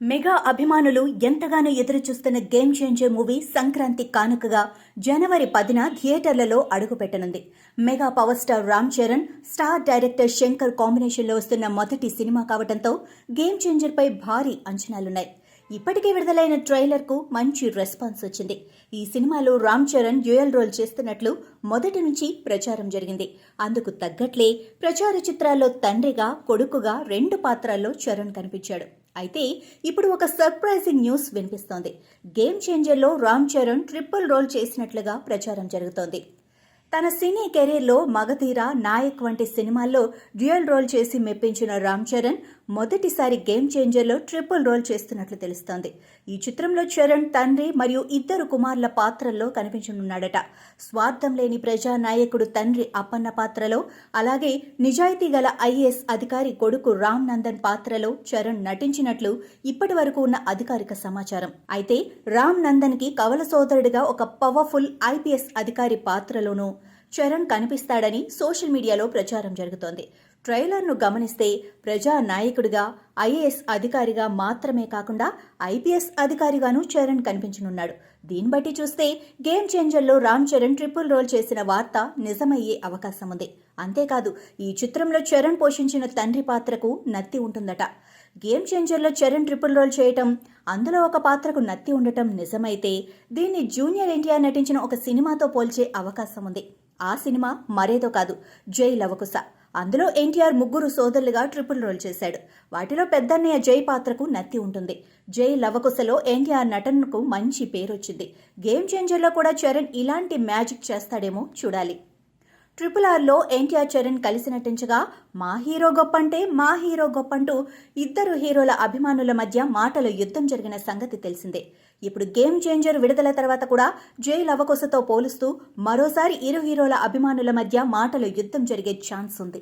Mega అభిమానులు ఎంతగానో ఎదురుచూస్తున్న గేమ్ చేంజర్ మూవీ సంక్రాంతి కానుకగా జనవరి 10న థియేటర్లలో అడుగుపెట్టనుంది. Mega power star Ram Charan, star director Shankar కాంబినేషన్లో వస్తున్న మొదటి సినిమా కావడంతో గేమ్ చేంజర్పై భారీ అంచనాలున్నాయి. ఇప్పటికే విడుదలైన ట్రైలర్కు మంచి రెస్పాన్స్ వచ్చింది. ఈ సినిమాలో రామ్ చరణ్ డ్యూయల్ రోల్ చేస్తున్నట్లు మొదటి నుంచి ప్రచారం జరిగింది. అందుకు తగ్గట్లే ప్రచార చిత్రాల్లో తండ్రిగా, కొడుకుగా 2 పాత్రల్లో చరణ్ కనిపించాడు. అయితే ఇప్పుడు ఒక సర్ప్రైజింగ్ న్యూస్ వినిపిస్తోంది. గేమ్ చేంజర్లో రామ్ చరణ్ ట్రిపుల్ రోల్ చేసినట్లుగా ప్రచారం జరుగుతోంది. తన సినీ కెరీర్లో మగధీర, నాయక్ వంటి సినిమాల్లో డ్యూయల్ రోల్ చేసి మెప్పించిన రామ్ చరణ్ మొదటిసారి గేమ్ చేంజర్లో ట్రిపుల్ రోల్ చేస్తున్నట్లు తెలుస్తోంది. ఈ చిత్రంలో చరణ్ తండ్రి మరియు 2 కుమారుల పాత్రల్లో కనిపించనున్నాడట. స్వార్థం లేని ప్రజానాయకుడు తండ్రి అప్పన్న పాత్రలో, అలాగే నిజాయితీ గల ఐఏఎస్ అధికారి కొడుకు రామ్ నందన్ పాత్రలో చరణ్ నటించినట్లు ఇప్పటి వరకు ఉన్న అధికారిక సమాచారం. అయితే రామ్ నందన్కి కవల సోదరుడిగా ఒక పవర్ఫుల్ ఐపీఎస్ అధికారి పాత్రలోనూ చరణ్ కనిపిస్తాడని సోషల్ మీడియాలో ప్రచారం జరుగుతోంది. ట్రైలర్ను గమనిస్తే ప్రజా నాయకుడిగా, ఐఏఎస్ అధికారిగా మాత్రమే కాకుండా ఐపీఎస్ అధికారిగానూ చరణ్ కనిపించనున్నాడు. దీన్ని బట్టి చూస్తే గేమ్ చేంజర్లో రామ్ చరణ్ ట్రిపుల్ రోల్ చేసిన వార్త నిజమయ్యే అవకాశం ఉంది. అంతేకాదు, ఈ చిత్రంలో చరణ్ పోషించిన తండ్రి పాత్రకు నత్తి ఉంటుందట. గేమ్ చేంజర్లో చరణ్ ట్రిపుల్ రోల్ చేయటం, అందులో ఒక పాత్రకు నత్తి ఉండటం నిజమైతే దీన్ని జూనియర్ ఎన్టీఆర్ నటించిన ఒక సినిమాతో పోల్చే అవకాశం ఉంది. ఆ సినిమా మరేదో కాదు, జై లవకుశ. అందులో ఎన్టీఆర్ 3 సోదరులుగా ట్రిపుల్ రోల్ చేశాడు. వాటిలో పెద్దన్నయ్య జై పాత్రకు నత్తి ఉంటుంది. జై లవకుశలో ఎన్టీఆర్ నటనకు మంచి పేరొచ్చింది. గేమ్ చేంజర్లో కూడా చరణ్ ఇలాంటి మ్యాజిక్ చేస్తాడేమో చూడాలి. RRRలో ఎన్టీఆర్ చరణ్ కలిసి నటించగా మా హీరో గొప్పంటే మా హీరో గొప్పంటూ 2 హీరోల అభిమానుల మధ్య మాటల యుద్ధం జరిగిన సంగతి తెలిసిందే. ఇప్పుడు గేమ్ చేంజర్ విడుదల తర్వాత కూడా జై లవకుశతో పోలుస్తూ మరోసారి 2 హీరోల అభిమానుల మధ్య మాటల యుద్ధం జరిగే ఛాన్స్ ఉంది.